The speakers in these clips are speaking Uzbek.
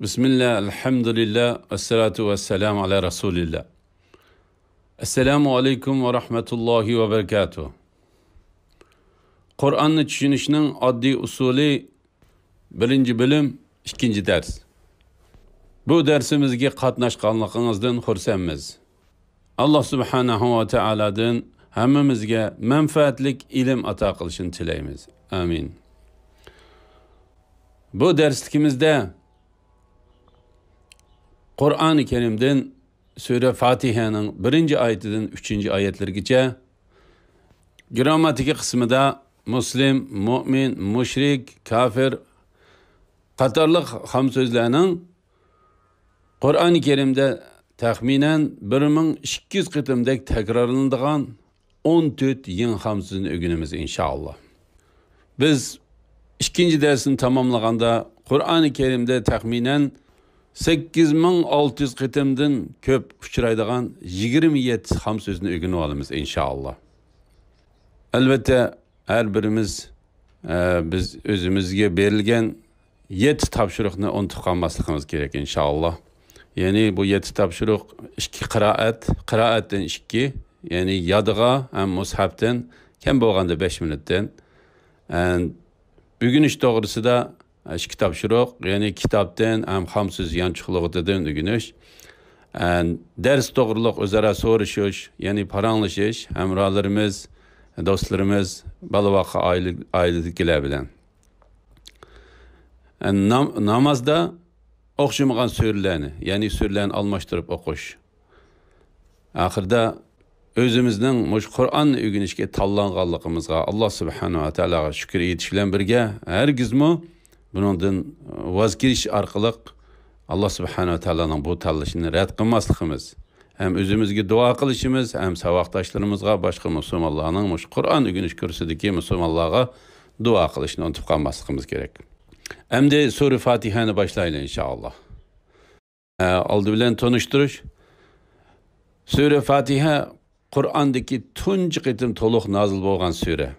Bismillah, elhamdülillah, esselatu vesselamu ala Resulillah. Esselamu aleyküm ve rahmetullahi ve berekatuhu. Kur'an'ı tushunishning oddiy usuli birinchi bilim, ikkinchi dars. Bu darsimizga qatnashganligingizdan xursandmiz. Alloh subhanahu va taoladan hammamizga manfaatlik ilm ato qilishini tilaymiz. Amin. Bu darsligimizda Qur'oni Kerim'den Sure Fatiha'nın 1. ayetinden 3. ayetlergacha grammatiki qismida muslim, mu'min, mushrik, kafir qatorliq ham so'zlarning Qur'oni Kerim'de taxminan 1200 qitimdek takrorlanadigan 14 yeni ham so'zni o'rganamiz inshaalloh. Biz ikkinchi darsni tamomlaganda Qur'oni Kerim'de taxminan 8600 qitimdan ko'p uchraydigan 27 ham so'zni o'rganib olamiz inshaalloh. Albatta her birimiz biz o'zimizga berilgan 7 topshiriqni unutib qolmasligimiz kerak inshaalloh. Yani bu 7 topshiriq 2 qiroatdan 2, yani yodiga ham mushafdan kam bo'lganda 5 minutdan. Bugun ish to'g'risida 2 topshiriq, yani kitobdan ham so'z yanchiqligidan o'rganish. Ders to'g'riliq o'zaro so'rashish, yani paranglashish, hamrohlarimiz, do'stlarimiz, balavoqa oiladagilar bilan. Namazda o'xshamagan so'rlarni, yani so'rlarni almashtirib o'qish. Oxirida o'zimizning mush Qur'onni o'rganishga tanlanganligimizga Alloh subhanahu va taologa shukr etish bilan birga hargizmi bundan voz kechish orqali Alloh subhanahu va taoloning bu tanlashini rad qilmasligimiz, hem o'zimizga duo qilishimiz, hem savoqdoshlarimizga, boshqa musulmonlarning mush Qur'on o'rganish kursidagi musulmonlarga duo qilishni unutib qolmasligimiz kerak. Endi Sure Fatiha'ni boshlaylik inshaalloh. Oldi bilan tanishtirish. Sure Fatiha Qur'ondagi tunji qitim to'liq nozil bo'lgan sura.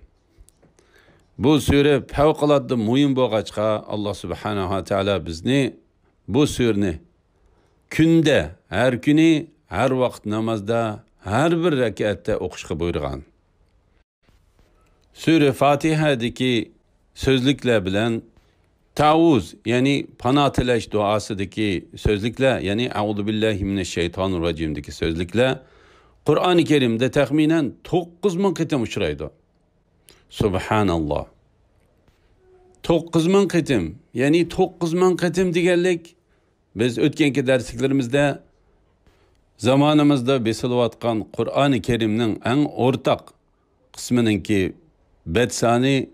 Bu sure favqulodda muhim bo'lg'achqa Alloh subhanahu va taolo bizni bu surani kunda, har kuni, har vaqt namozda, har bir rakatda o'qishga buyurgan. Sure Fatiha'dagi so'zliklar bilan Tavuz, yani panoh tilash duosidagi so'zliklar, yani A'udhu billahi mineşşeytanirracimdagi so'zliklar Qur'oni Kerim'de taxminan 9000 qitim uchraydi. Subhanallah. 9000 qitim, yani 9000 qitim deganlik biz o'tganki darsliklarimizda zamonimizda besilayotgan Qur'oni Kerimning eng o'rtaq qismininki bet soni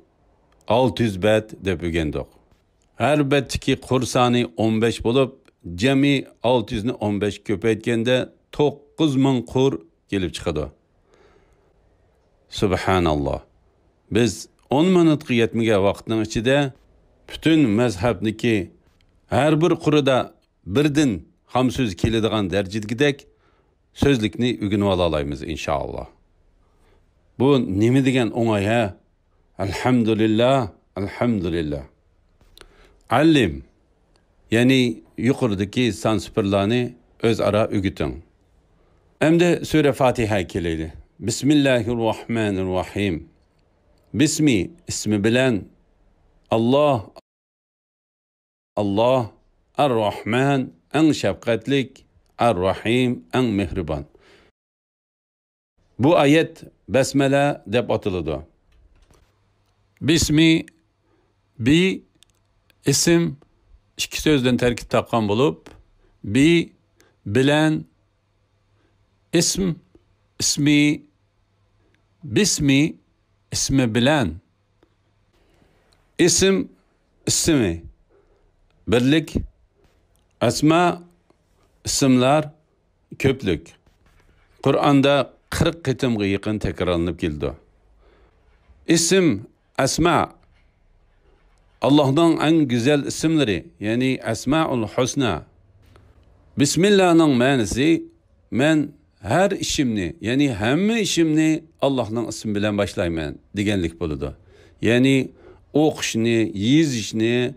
600 bet deb o'rgandik. Her bettiki qur soni 15 bo'lib, jami 600 ni 15 ko'paytganda 9000 qur kelib chiqadi. Subhanallah. Biz 10 minutga yetmagan vaqtning ichida butun mazhabniki har bir qurida birdan ham so'z keladigan darajadagidek so'zlikni o'rganib olaymiz inshaalloh. Bu nima degan o'ng'ay ha? Alhamdulillah, alhamdulillah. Allim, yani yuqoridagi sansipirlarni o'zaro o'rgating. Endi Sure Fatiha kelaydi. Bismillahirrohmanirrohim. Bismi, ismi bilan Allah, Ar-Rahman, eng shafqatlik, Ar-Rahim, eng mehribon. Bu ayet besmele deb atiladi. Bismi, bi isim iki so'zdan tarkib topgan bo'lib, bi bilan ismi, bismi, ismi bilan, isim, ismi, birlik, asma, isimlar, ko'plik. Qur'onda 40 qitimga yaqin takrorlanib keldi. Isim, asma, Allah'ın en güzel isimleri, yani Esmaul Husna. Bismillah'ın manisi, men her işimni, yani hamma işimni Allah'ın ismi bilan başlayman deganlik bo'ladi. Yani o'qishni, yezishni,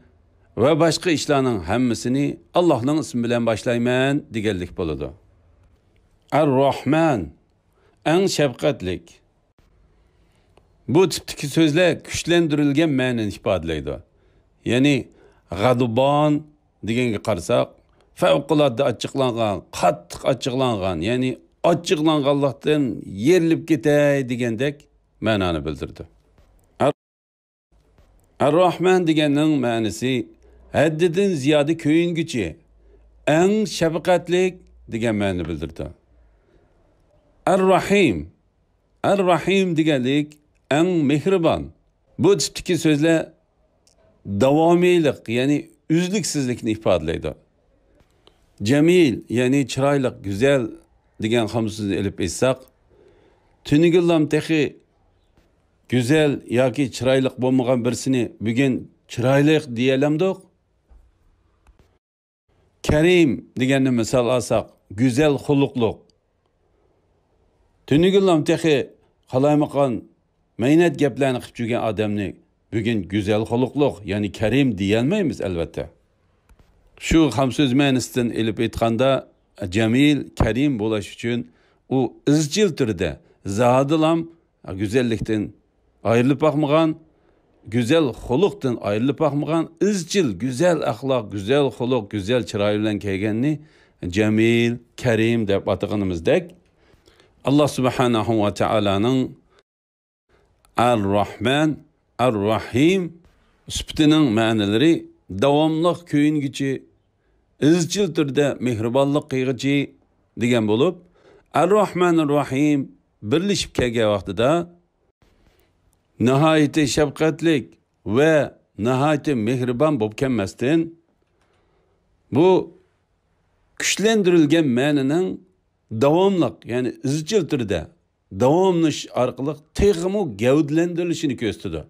ve başka işlerinin hammasini Allah'ın ismi bilen başlayman deganlik bo'ladi. Ar-Rahman, en şefkatlik. Bu tipdeki sözler güçlendirilgen ma'noni ifodalaydi. Ya'ni g'adban deganga qarasak, favqulodda ochiqlangan, qattiq ochiqlangan, ya'ni ochiqlanganlikdan yerilib ketay degandek ma'noni bildirdi. Ar-Rahman deganning ma'nosi haddidan ziyoda ko'yinguchi, eng shafqatlik degan ma'noni bildirdi. Ar-Rahim, Ar-Rahim deganlik eng mehribon. Bu tipdeki sözler davomiylik, ya'ni uzluksizlikni ifodalaydi. Jamil, ya'ni chiroyli, go'zal degan ham so'zni ilib aytsak, tunigillam texi güzel yoki chiroyli bo'lmagan birsini bugun chiroyli deyalamdiq. Karim deganni misol olsak, go'zal xuluqliq. Tunigillam texi qalaymaqan mehnat gaplarni qilib yurgan odamni bugun go'zal xuluqliq, ya'ni karim deyolmaymiz albatta. Shu ham so'z ma'nosidan ilib aytganda jamil, karim bo'lish uchun u izchil turda zodilam go'zallikdan ayrılıp bakmagan, güzel xuluqdan ayrılıp bakmagan, izchil, güzel axloq, güzel xuluq, güzel chiroy bilan kelganni jamil, karim deb atag'animizdek, Allah subhanahu va taolaning Ar-Rahman, Ar-Rahim sifatining ma'nolari davomli ko'yingichi, izchil turda mehribonlik qilg'ichi degan bo'lib, Ar-Rahman, Ar-Rahim birlashib kelgan vaqtida nihayeti şefkatlik ve nihayeti mehribon bo'lib kelmasdan bu güçlendirilgen ma'noning davomliq, ya'ni izchil turda davomlash orqali texmo gavdlantirilishini ko'rsatdi.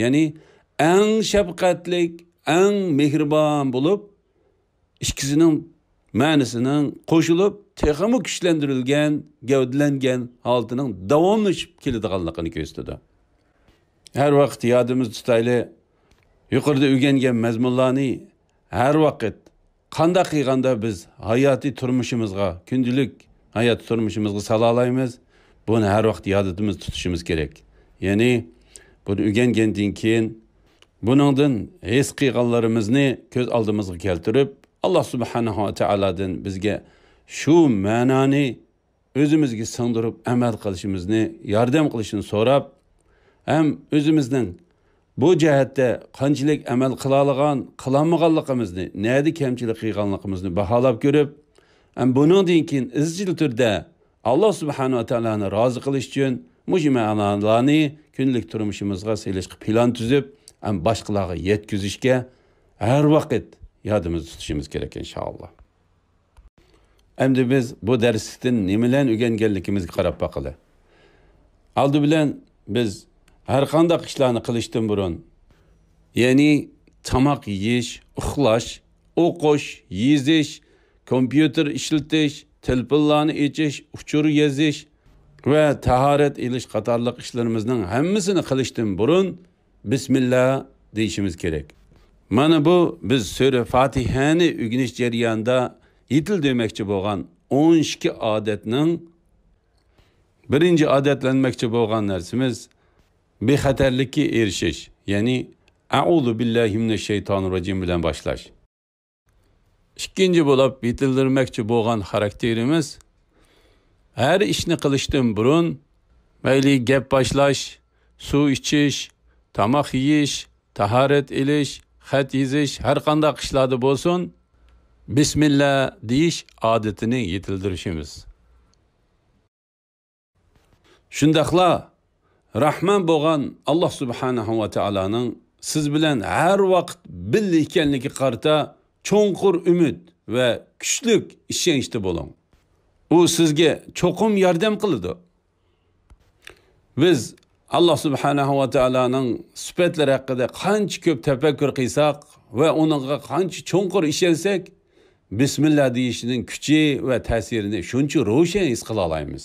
Ya'ni eng shafqatlik, eng mehribon bo'lib, ikkisining ma'nosining qo'shilib texmo güçlendirilgen, gavdlangan holatining davomlashib keladiganligini ko'rsatdi. Her vaqt yodimiz tutayli, yuqorida o'rgangan mazmunlarni har vaqt qanday qilganda biz hayotiy turmushimizga, kundilik hayot turmushimizga sala olamiz, buni har vaqt yodimiz tutishimiz kerak. Ya'ni buni o'rgangandan keyin buningdan his qilganlarimizni ko'z oldimizga keltirib, Alloh subhanahu va taoladan bizga shu ma'noni o'zimizga singdirib amal qilishimizni, yordam qilishini so'rab, hem özümüzden bu cihette qanchalik amal qiladigan, qilolmaganligimizni, neydi kemchilik qilganligimizni baholab ko'rib, hem buningdan keyin izchil turda Alloh subhanahu va taolani rozi qilish uchun mush ma'nolarni kunlik turmushimizga selishga plan tuzib, hem boshqalarga yetkazishga har vaqt yodimizda tutishimiz kerak inshaalloh. Endi biz bu darslikdan nimalarni o'rganganligimizga qarab baqili. Aldi bilan biz her qanday ishlarni qilishdan burun, ya'ni tamoq yeyish, uxlash, o'qish, yezish, kompyuter ishlatish, telefonlarni echish, uchur yozish va tahorat ilish qatorliq ishlarimizning hammasini qilishdan burun bismillah deyishimiz kerak. Mana bu biz sura Fatihani o'rganish jarayonida yetildirmoqchi bo'lgan 12 odatning birinchi odatlanmoqchi bo'lgan narsamiz bexatarlikka erishish, ya'ni a'udhu billahi mineşşeytanirracim bilan boshlash. Ikkinchi bo'lib yetildirmoqchi bo'lgan xarakterimiz her ishni qilishdan burun mayli gap boshlash, suv ichish, tamoq yeyish, tahorat ilish, xat yozish, har qanday ishlarda bo'lsin, bismillah deyish odatini yetildirishimiz. Shundaqla Rahman bo'lgan Alloh subhanahu va taolaning siz bilan har vaqt birga ekanligi qarta cho'nqur umid va kuchli ishonchda bo'ling. U sizga cho'qim yordam qiladi. Biz Alloh subhanahu va taolaning sifatlari haqida qancha ko'p tafakkur qilsak va uningga qancha cho'nqur ishonsak, bismillah deyishning kuchi va ta'sirini shuncha ro'shan his qila olamiz.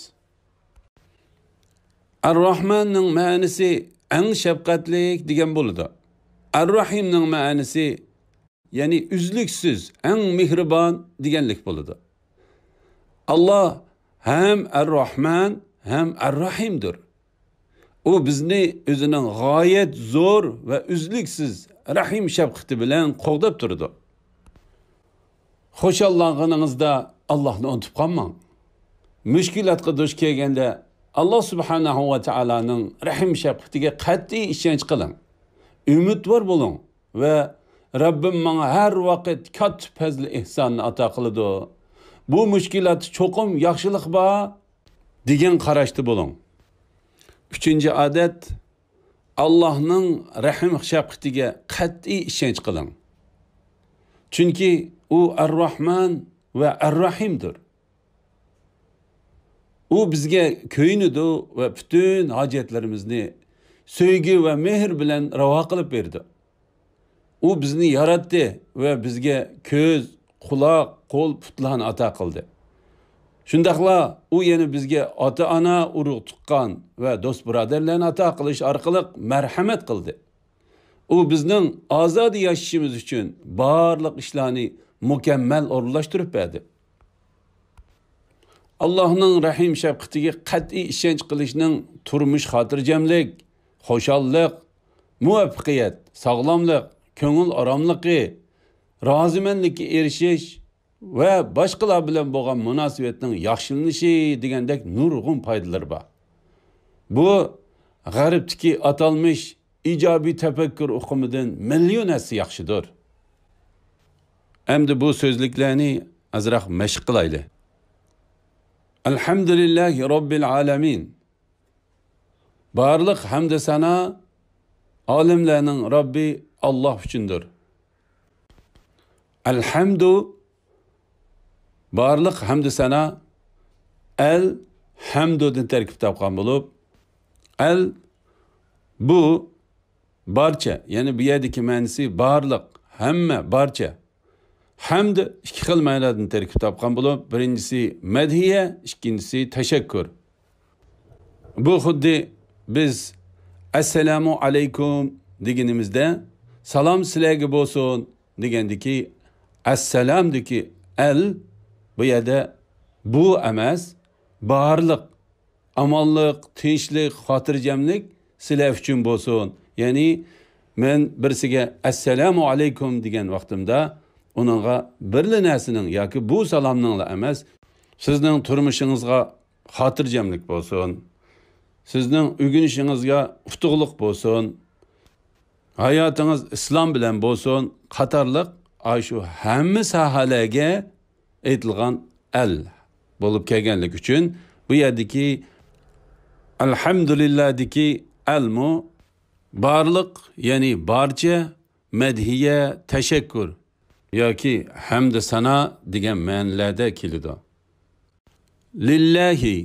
Ar-Rahmanning ma'nosi eng shafqatlik degan bo'ladi. Ar-Rahimning ma'nosi ya'ni uzluksiz, eng mehribon deganlik bo'ladi. Allah hem Er-Rahman hem Er-Rahimdir. O bizni o'zining g'oyat zo'r va uzluksiz rahim shafqati bilan qo'g'dab turdi. Xo'shallanganingizda Allohni unutib qolmang. Mushkulotga duch kelganda Allah subhanahu va taolaning rahim shafqatiga qat'iy ishonch qiling. Umidvor bo'ling va Rabbim menga har vaqt katta fazl ihsonni ato qiladi. Bu mushkulot cho'qim yaxshilik bor degan qarashda bo'ling. Üçüncü adet, Allah'ın rahim şefkatiga qat'iy ishonch qiling. Chunki u Ar-Rahman va Ar-Rahimdir. U bizga ko'ynidi va butun hojatlarimizni sevgi va mehr bilan ravo qilib berdi. U bizni yaratdi va bizga ko'z, quloq, qo'l, putlarni ato qildi. Shundaqla u yana bizga ota-ona urug' tuqqan va do'st birodarlarni ato qilish orqali marhamat qildi. U bizning ozod yashashimiz uchun barliq ishlarni mukammal o'rinlashtirib berdi. Allohning rahim shafqatiga qat'iy ishonch qilishning turmush xotirjamlik, xushallik, muvaffaqiyat, sog'lomlik, ko'ngil oromligi, rozimanlikka erishish ve başkalar bilen bo'lgan munosabatning yaxshilanishi degandek nurg'un foydalar bor. Bu g'arbdagi atalmış ijobiy tafakkur uqumidan millionasi yaxshidir. Endi bu so'zliklarni azroq mashq qilaylik. Alhamdulillahi robbil alamin. Barliq hamd sana olimlarning Robbi Allah uchundir. Alhamdu barliq hamd sana el hamdudan tarkib topgan bo'lib, el bu barcha, ya'ni bu yerdagi ma'nosi barliq, hamma, barcha. Hamd ikki xil ma'nodan tarkib topgan bo'lib, birinchisi madhiya, ikkinchisi tashakkur. Bu xuddi biz assalomu alaykum deganimizda salom sizlarga bo'lsin degandiki, assalamdiki el bu yerda bu emas, barliq, amonlik, tinchlik, xotirjamlik sizlar uchun bo'lsin. Ya'ni men birsiga assalomu alaykum degan vaqtimda uningga birli narsaning yoki bu salomningla emas, sizning turmushingizga xotirjamlik bo'lsin. Sizning o'rganishingizga utuqlik bo'lsin. Hayotingiz islom bilan bo'lsin, qatorliq shu hamma sohalarga aytilgan el bo'lib kelganlik uchun bu yerdagi alhamdulillahdagi elmu barliq, ya'ni barcha, madhiya, tashakkur yoki hamd sana degan ma'nolarda keladi. Lillahi,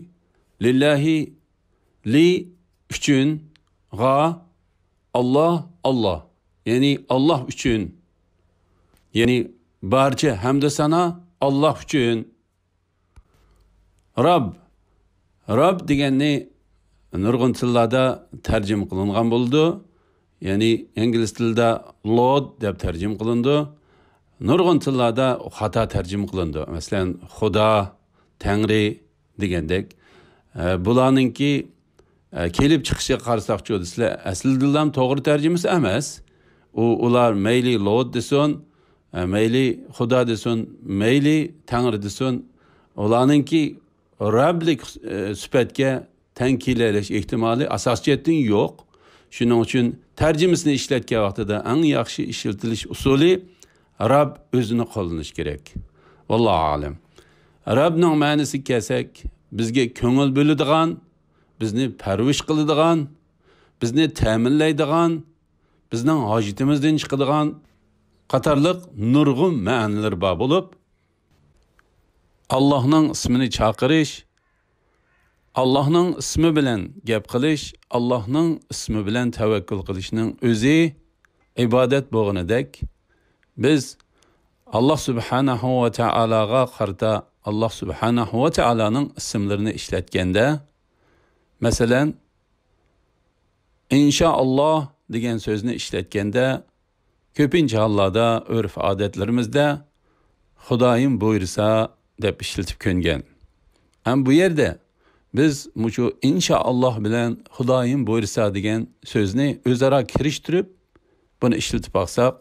lillahi, li uchun, g'a Allah, Allah, ya'ni Allah uchun, ya'ni barcha hamd sana Allah uchun. Rab, Rab deganni nurg'un tillarda tarjim qilingan bo'ldi. Ya'ni ingliz tilida Lord deb tarjim qilindi. Nurg'un tillarda xato tarjim qilindi. Masalan, Xudo, Tangri degandek. Bularninki kelib chiqishiga qarasak-chi, sizlar aslida ham to'g'ri tarjimasi emas. Ular mayli Lord desin, mayli Xudo desin, mayli Tangri desin, ularninki Rablik sifatga tankilash ehtimoli asosiyatdan yo'q. Shuning uchun tarjimasini ishlatgan vaqtida eng yaxshi ishlatilish usuli Rab o'zini qo'llanish kerak. Vallohu alam. Rabning ma'nosi kelsak, bizga ko'ngil bo'ladigan, bizni parvish qiladigan, bizni ta'minlaydigan, bizning hojitimizdan chiqadigan qatorliq nurg'un ma'nolar bor bo'lib, Allohning ismini chaqirish, Allohning ismi bilan gap qilish, Allohning ismi bilan tavakkul qilishning o'zi ibodat bo'lganidek, biz Allah subhanahu va taolaga qarta Allah subhanahu va taolaning ismlarini ishlatganda, masalan, inshaalloh degan so'zni ishlatganda ko'pincha hollarda urf odatlarimizda Xudoyim buyursa deb ishlatib ko'ngan. Ham bu yerda biz mushu inshaalloh bilan Xudoyim buyursa degan so'zni o'zaro kirishtirib buni ishlatib baqsaq,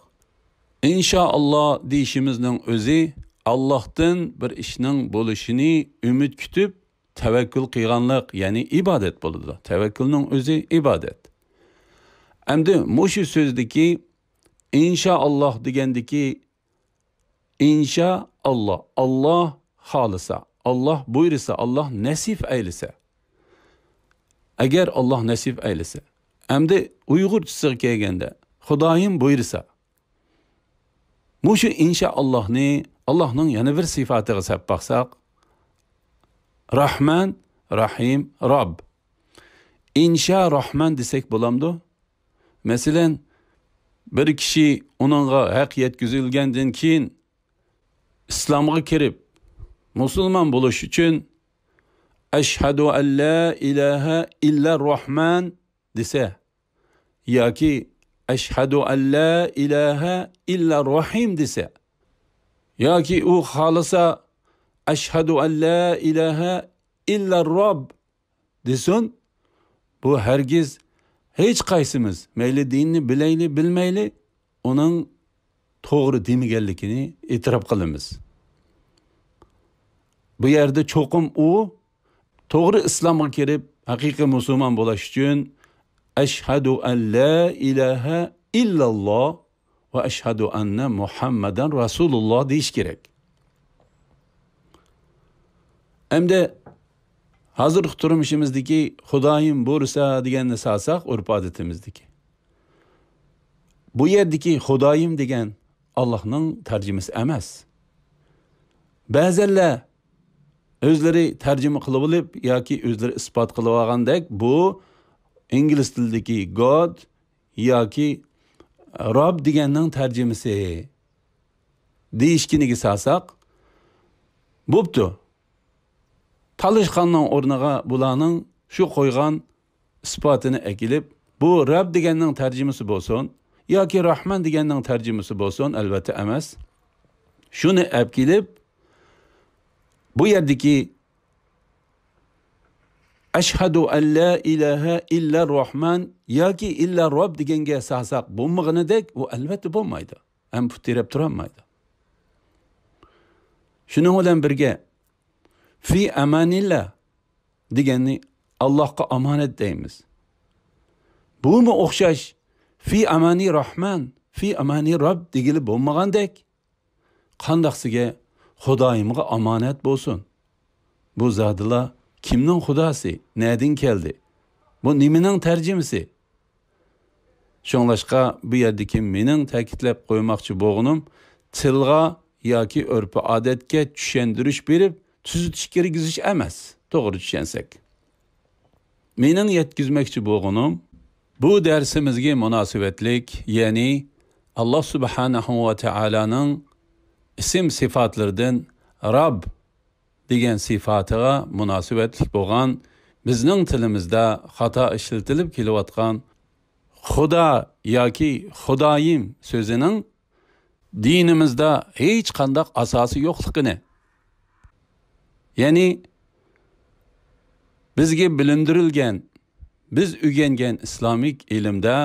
inshaalloh deyishimizning o'zi Allohdan bir ishning bo'lishini umid kutib tavakkul qilganlik, ya'ni ibodat bo'ladi. Tavakkulning o'zi ibodat. Endi mushu so'zdagi inshaalloh degandiki inshaalloh, Alloh xolisa, Alloh buyursa, Alloh nasib aylasa. Agar Alloh nasib aylasa. Endi Uyg'urchasiga kelganda Xudoyim buyursa. Mushu inshaallohni Allohning yana bir sifatiga sab baqsaq, Rahman, Rahim, Rob. İnsha Rahman desek bo'lamdi. Masalan, bir kishi uningga haq yetkazilgandan keyin islomga kirib, musulmon bo'lish uchun ashhadu an la ilaha illa Rahman desa yoki ashhadu an la ilaha illa Rahim desa yoki u xolisa ashhadu an la ilaha illa Rob desin, bu hargiz hech qaysimiz mayli dinni bilayli bilmayli uning to'g'ri demaganligini e'tirof qilamiz. Bu yerda cho'qim u to'g'ri islomga kirib haqiqiy musulmon bo'lish uchun ashhadu an la ilaha illalloh va ashhadu anna Muhammadan Rasululloh deyish kerak. Endi hozirgi turmushimizdagi Xudoyim buyursa deganni salsak, urf odatimizdagi. Bu yerdagi Xudoyim degan Allohning tarjimasi emas. Ba'zanlar o'zlari tarjima qilib olib yoki o'zlari isbot qilib olgandek, bu ingliz tilidagi God yoki Rob deganning tarjimasi deyishkiniga salsak, bo'pti. Talishqanning o'rniga bularning shu qo'ygan isbotini ekilib, bu Rob deganning tarjimasi bo'lsin yoki Rahman deganning tarjimasi bo'lsin, albatta emas. Shuni ekilib, bu yerdagi ashhadu an la ilaha illa Rahman yoki illa Rob deganga salsak bo'lmaganidek, u albatta bo'lmaydi. Ham futirab turolmaydi. Shuning bilan birga fi amanillah deganni Allohga omonat deymiz. Bu mu o'xshash fi amani Rahman, fi amani Rob degili bo'lmagandek, qandaqsiga Xudoyimga omonat bo'lsin. Bu zotlar kimning xudosi, nereden keldi? Bu nimaning tarjimasi? Shunlashqa bu yerdagi mening ta'kidlab qo'ymoqchi bo'lganim, tilga yoki urf odatga tushuntirish berib tuzitish kirgizish emas, to'g'ri tushunsak. Mening yetkazmoqchi bo'lganim, bu darsimizga munosabatlik, ya'ni Alloh subhanahu va taolaning ism sifatlaridan Rob degan sifatiga munosabatlik bo'lgan, bizning tilimizda xato ishlatilib kelayotgan Xudo yoki Xudoyim so'zining dinimizda hech qanday asosi yo'qligini, ya'ni bizga bilindirilgan, biz o'rgangan islomik ilmda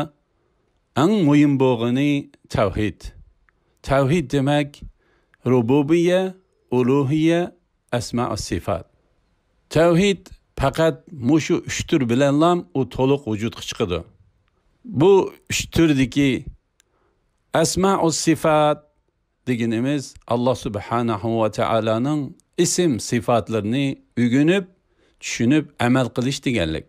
eng muhim bo'lgani tavhid. Tavhid demak rububiyya, uluhiyya, asma va sifat. Tavhid faqat mushu 3 tur bilanlam u to'liq vujudga chiqadi. Bu 3 turdagi asma va sifat deganimiz Alloh subhanahu va taolaning ism sifatlarini o'rganib, tushunib, amal qilish deganlik.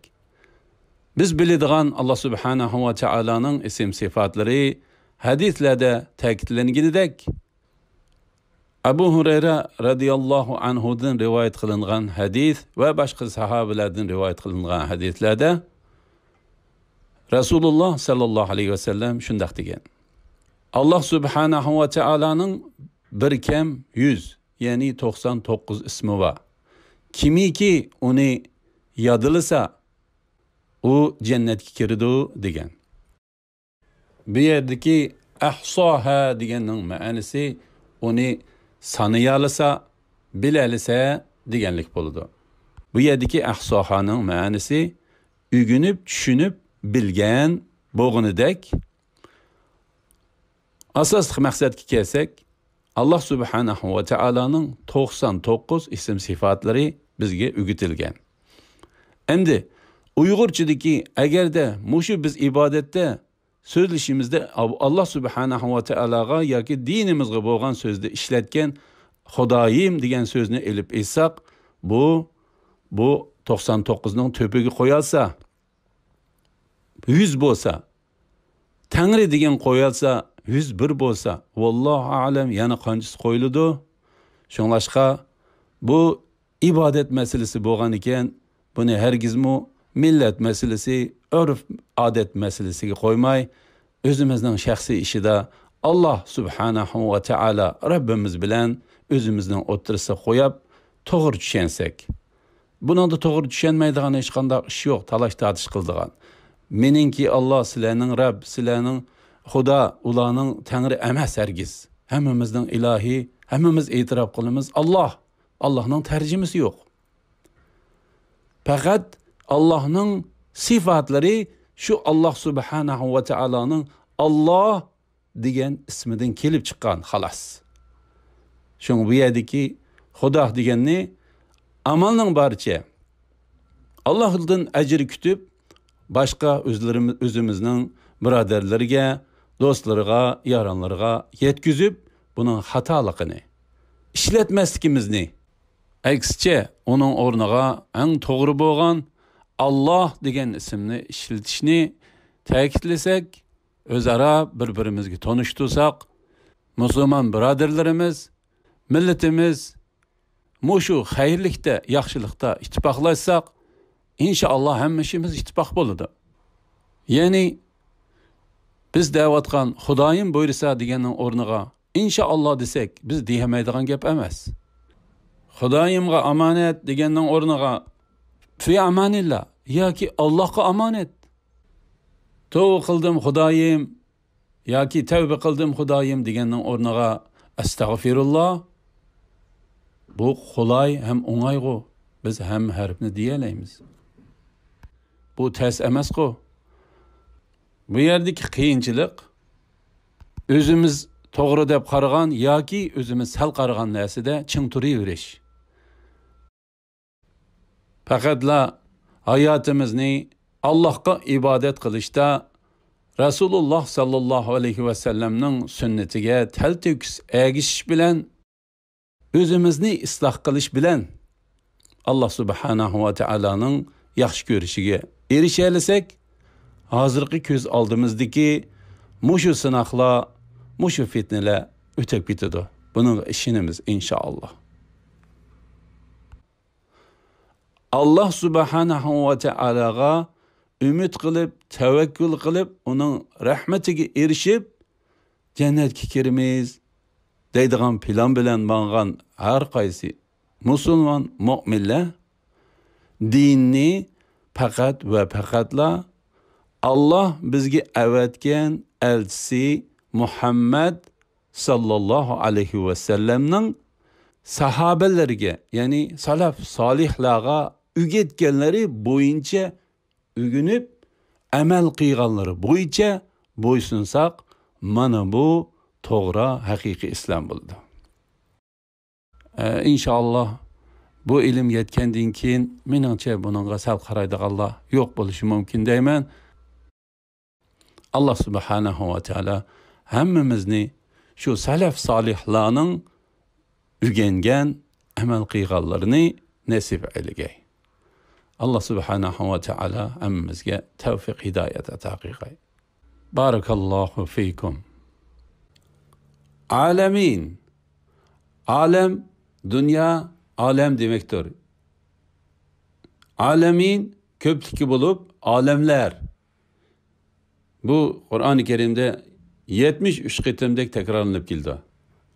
Biz biladigan Alloh subhanahu va taolaning ism sifatlari hadislarda ta'kidlanganidek, Abu Hurayra radhiyallohu anhudan rivoyat qilingan hadis va boshqa sahobalardan rivoyat qilingan hadislarda Rasululloh sallallohu alayhi va sallam shunday degan: Alloh subhanahu va taolaning bir kam 100, ya'ni 99 ismi var. Kimiki uni yodilasa, u jannatga kiradi degan. Bu yerdagi ahsoha deganning ma'nosi uni sanayalasa, bilalisa deganlik bo'ladi. Bu yerdagi ahsohaning ma'nosi ügünüp, tushunib, bilgan bo'g'inidek. Asosli maqsadga kelsak, Allah subhanahu va taolaning 99 ism sifatlari bizga o'rgatilgan. Endi Uyg'urchadagi agarda mushu biz ibodatda so'zlashimizda Allah subhanahu va taolaga yoki dinimizga bo'lgan so'zni ishlatgan Xudoyim degan so'zni elib aytsak, bu 99 ning to'piga qo'yilsa, 100 bo'lsa, Tangri degan qo'yilsa 101 bo'lsa, vallohu alam yana qanchasi qo'yiladi? Shunlashqa bu ibodat masalasi bo'lgan ekan, buni hargizmi millat masalasi, urf odat masalasiga qo'ymay, o'zimizning shaxsiy ishida Allah subhanahu va taala Rabbimiz bilan o'zimizning o'tirsa qo'yib, to'g'ri tushunsak. Buningda to'g'ri tushunmaydigan hech qanday ish yo'q, talash tortish qildigan. Meningki Allah sizlarning Rabb, sizlarning Xudo, ularning Tangri emas hargiz. Hammamizning ilohi, hammamiz e'tirof qilamiz Allah. Allahning tarjimasi yo'q. Faqat Allahning sifatlari shu Allah subhanahu va taolaning Allah degan ismidan kelib chiqqan xolos. Shunga bu yerdagi Xudo deganni amalning barcha Allohdan ajr kutib, boshqa o'zimizning birodarlarga, do'stlarga, yaronlarga yetkizib, buning xatoligini ishlatmasligimizni, aksicha uning o'rniga eng to'g'ri bo'lgan Allah degan ismni ishlatishni ta'kidlasak, o'zaro bir-birimizga tanishtirsak, musulmon birodarlarimiz, millatimiz mushu xayrlikda, yaxshilikda ittifoqlashsak, inshaalloh hammamiz ittifoq bo'ladi. Ya'ni biz da'vatgan Xudoyim buyursa deganning o'rniga inshaalloh desak, biz deyamaydigan gap emas. Xudoyimga omonat deganning o'rniga fi amanillah yoki Allohga omonat. Tavba qildim Xudoyim yoki tavba qildim Xudoyim deganning o'rniga astag'firulloh. Bu qulay ham o'ng'aygu. Biz ham harfni deyalaymiz. Bu ters emasku. Bu yerdagi qiyinchilik o'zimiz to'g'ri deb qaragan yoki o'zimiz sal qaragan narsada ching turaverish. Faqatla hayotimizni Allohga ibodat qilishda Rasululloh sallallohu alayhi va sallamning sunnatiga talto'kis agishish bilan, o'zimizni isloh qilish bilan Allah subhanahu va taolaning yaxshi ko'rishiga erishalasak, hozirgi ko'z oldimizdagi mushu sinoqlar, mushu fitnalar o'tib ketadi. Buning ishimiz inshaalloh. Allah subhanahu va taolaga umid qilib, tavakkul qilib, uning rahmatiga erishib jannatga kiramiz deydigan plan bilan bo'lgan har qaysi musulmon mu'minlar dinni faqat va faqatla Allah bizga avatgan elchisi Muhammad sallallohu alayhi va sallamning sahabalariga, ya'ni salaf solihlarga o'rgatganlari bo'yicha o'ginib, amal qilganlari bo'yicha bo'ysunsak, mana bu to'g'ri haqiqiy islom bo'ldi. İnşallah bu ilim yetkendan keyin meningcha buningga sal qaraydiganlar yo'q bo'lishi mumkin deyman. Allah subhanahu va taolo hammamizni shu salaf solihlarning o'rgangan amal qilganlarini nasib aylagay. Allah subhanahu va taolo hammamizga tavfiq, hidoyat ato qilgay. Barakallohu fikum. Alamin. Alam, dünya, alem demektir. Alamin köplükü bulup alemler. Bu Kur'an-ı Kerim'de 73 qitimdek tekrarlanıp keldi.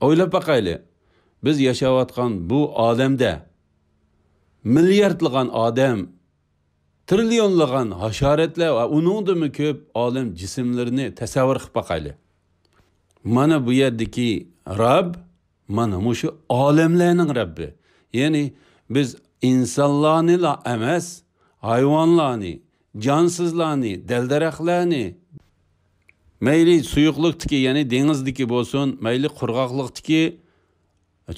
Oylab bakaylı. Biz yaşavatkan bu alemde milyardlagan adam, trilyonlagan haşaretler ve onun da mı köp alem cisimlerini tasavvur qilib bakaylı. mana bu yerdagi Rab mana mushu olamlarning Rabbi. Ya'ni biz insonlarni la emas, hayvonlarni, cansizlarni, deldaraqlarni, mayli suyuqlikdagi, ya'ni dengizdagi bo'lsin, mayli qurg'oqlikdagi,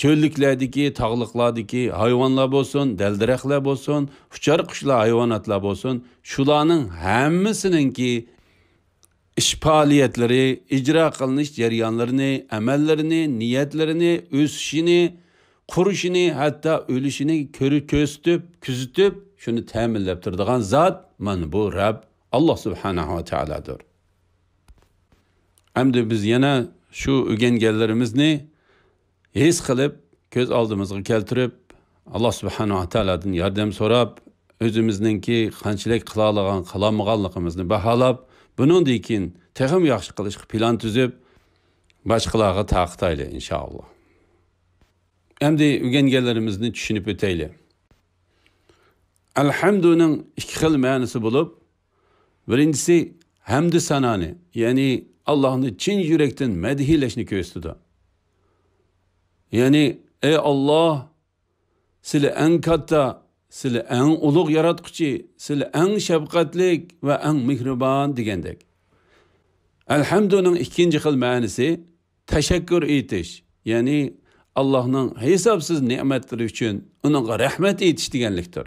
çölliklardaki, tağlıklardaki hayvanlar bolsun, deldirekler bolsun, uçar kuşlar hayvanatlar bolsun, şularning hammasininki iş faaliyetleri, icra qilinish jarayonlarini, amallarını, niyetlerini, o'sishini, qurishini, hatta o'lishini ko'rsatib, kuzatib, shuni ta'minlab turadigan zot mana bu Rab Allah subhanahu va taolodir. Hamda biz yana shu o'rganganlarimizni his qilib, ko'z oldimizga keltirib, Allah subhanahu wa ta'aladan yordam so'rab, o'zimizningki qanchalik qila olgan, qilolmaganligimizni baholab, buningdan keyin texim yaxshi qilishga plan tuzib, boshqalarga taqtayli inshaalloh. Endi o'rganganlarimizni tushunib o'taylik. Alhamduning ikki xil ma'nosi bo'lib, birinchisi hamd sanani, ya'ni Allohni chin yurakdan madhiyalashni ko'rsatadi. Yani ey Allah, sizlar eng katta, sizlar eng ulug' yaratquchi, sizlar eng shafqatlik va eng mehribon degandek. Alhamduning ikkinchi xil ma'nosi tashakkur etish, ya'ni Allohning hisobsiz ne'matlari uchun uningga rahmat etish deganlikdir.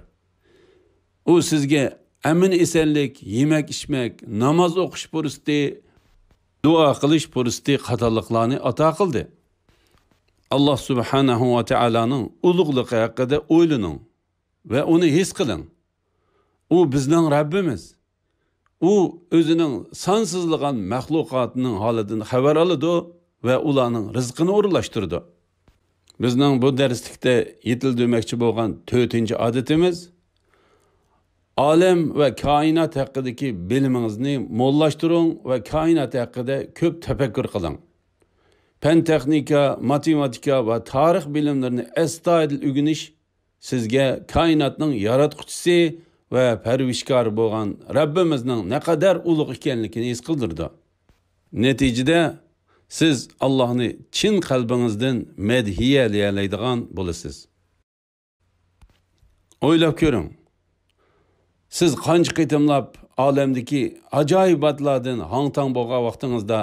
U sizga amin esenlik, yemak ichmak, namoz o'qish fursati, duo qilish fursati qatorliqlarni ato qildi. Allah subhanahu wa ta'alaning ulug'ligi haqida o'ylaning va uni his qiling. U bizning Rabbimiz. U o'zining sonsizligan maxluqotining holidan xabar oladi va ularning rizqini o'rinlashtirdi. Bizning bu darslikda yetildirmoqchi bo'lgan 4-odatimiz olam va koinot haqidagi bilimingizni mo'llashtiring va koinot haqida ko'p tafakkur qiling. Fen texnika, matematika ve tarih bilimlerini astoydil o'rganish sizga koinotning yaratquchisi ve pervishkor bo'lgan Rabbimizning ne kadar ulug' ekanligini his qildirdi. Neticede siz Allohni chin qalbingizdan madhiyalaydigan bo'lasiz. O'ylab ko'ring. Siz qancha qitimlab olamdagi ajoyibotlardan hang-tang bo'lgan vaqtingizda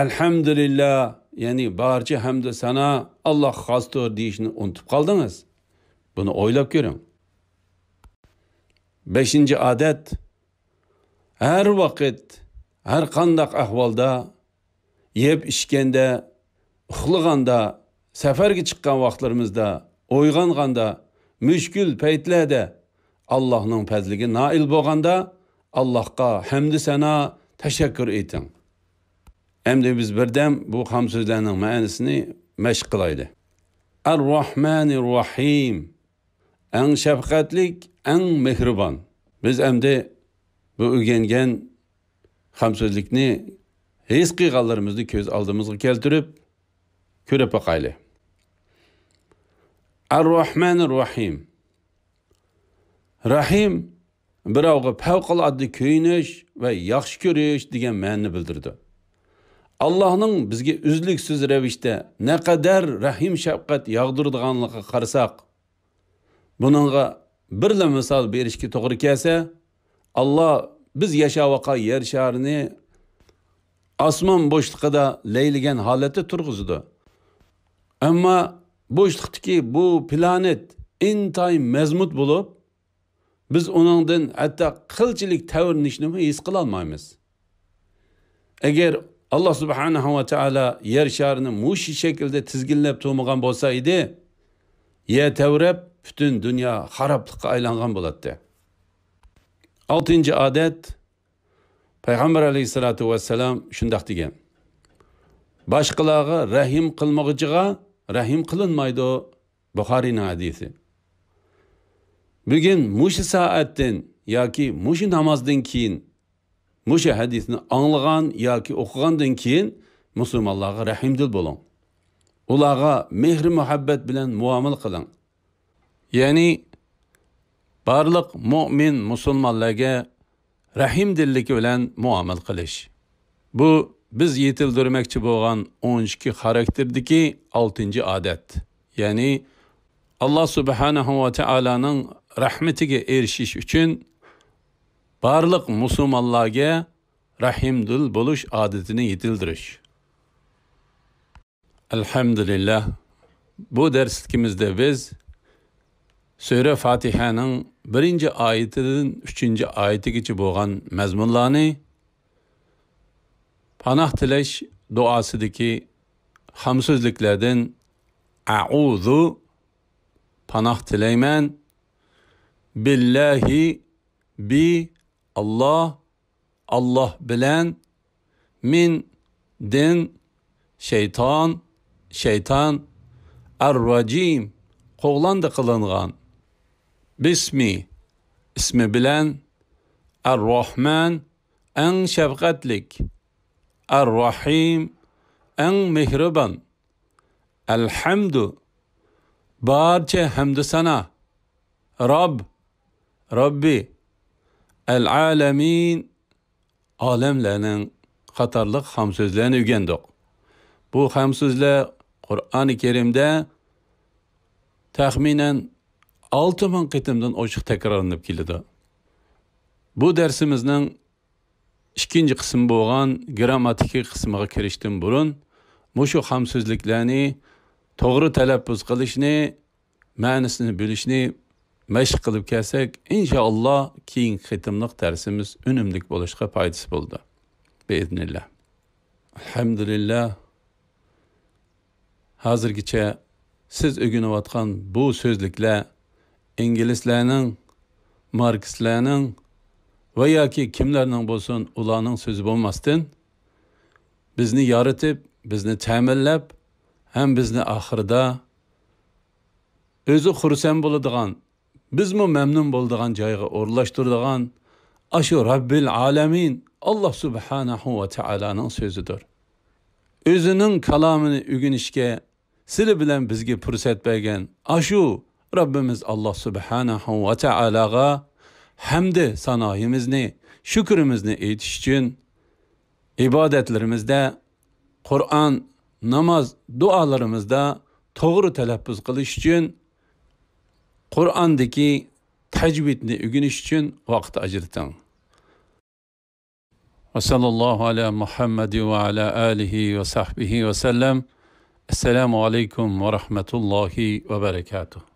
elhamdülillah, yani barcha hamd sana Allah xosdir deyishni unutib qoldingiz. Buni o'ylab ko'ring. 5-odat, har vaqt, har qanday ahvolda, yeb ichganda, uxlaganda, safarga chiqqan vaqtlarimizda, uyg'onganda, mushkul paytlarda Allohning fazliga nail bo'lganda Allohga hamd sana tashakkur eting. Endi biz birden bu ham so'zlarning ma'nosini mashq qilaylik. Ar-Rahmanir-Rahim. Eng shafqatlik, eng mehribon. Biz endi bu o'rgangan ham so'zlikni his qilganlarimizni ko'z oldimizga keltirib ko'rib boqaylik. Ar-Rahmanir-Rahim. Rahim birovga favqulodda kuyinish va yaxshi ko'rish degan ma'noni bildirdi. Allah'ның bizge üzlüksüz revişte ne kadar rahim şefkat yağdırdıganlığı qarasak, bununla birle misal berişki to'g'ri kelsa, Allah biz yaşavaqa yer şarini asman boşluqida leyligen halette turg'izdi. Ama boşluqdaki bu planet intay mezmut bulup, biz onundan hatta qilchilik tavrinishni his qilolmaymiz. Eğer Allah subhanahu wa ta'ala yer şarini mushi şekilde tizginlab to'magan bo'lsa edi, yer tevrab bütün dünya haraplıkka aylangan bo'lardi. 6-odat, Payg'ambar alayhissalatu vassalam shundoq degan. Boshqalarga rahim qilmoqchiga rahim qilinmaydi. Buxoriyning hadisi. Bugun mushi soatdan yoki mushi namozdan keyin mushi hadisni anglagan yoki o'qigandan keyin musulmonlarga rahimdil bo'ling. Ularga mehr muhabbat bilan muomala qiling. Ya'ni barliq mu'min musulmonlarga rahimdillik bilan muomala qilish. Bu biz yetildirmekçi bo'lgan 12 xarakterdagi 6-cı odat. Ya'ni Allah subhanahu va taolaning rahmatiga erishish uchun barliq musulmonlarga rahimdil bo'lish odatini yetildirish. Elhamdülillah. Bu derslikimizde biz Sure Fatiha'nın 1. ayetinden 3. ayetigacha bo'lgan mazmunlarni panoh tilash duosidagi hamsizliklardan a'udhu panoh tilayman billahi bi Allah bilan min din şeytan ar-racim qo'g'landi qilingan ismi bilan ar-Rahman eng shafqatlik ar-Rahim eng mehribon alhamdu barcha hamd sana Rabbi el-alamin alemlerinin qatorliq ham so'zlarini o'rgandik. Bu ham so'zlar Qur'oni Karimda taxminan 6000 qitimdan ochiq takrorlanib keladi. Bu darsimizning ikkinchi qismi bo'lgan grammatik qismiga kirishdan burun mushu ham so'zliklarni to'g'ri talaffuz qilishni, ma'nosini bilishni mashq qilib kelsak, inshaalloh keyingi qitimliq darsimiz unumli bo'lishga foydasi bo'ldi. Biiznillah. Alhamdulillah. Hozirgacha siz o'rganayotgan bu so'zliklar inglizlarning, markslarning va yoki kimlarning bo'lsin, ularning so'zi bo'lmasdan bizni yaratib, bizni ta'minlab, ham bizni oxirida o'zi xursand bo'ladigan, bizmi mamnun bo'ladigan joyga o'rlashtiradigan ashu Rabbil alamin Allah subhanahu va taolaning so'zidir. O'zining kalomini o'rganishga sizlar bilan bizga fursat bergan ashu Rabbimiz Allah subhanahu va taolaga hamdi sanoyimizni, shukrimizni aytish uchun ibodatlarimizda, Qur'on, namoz, duolarimizda to'g'ri talaffuz qilish uchun, Qur'ondagi tajvidni o'rganish uchun vaqt ajrating. Va sallallohu ala Muhammad va ala alihi va sahbihi va sallam. Assalomu alaykum va rahmatullohi va barakatuh.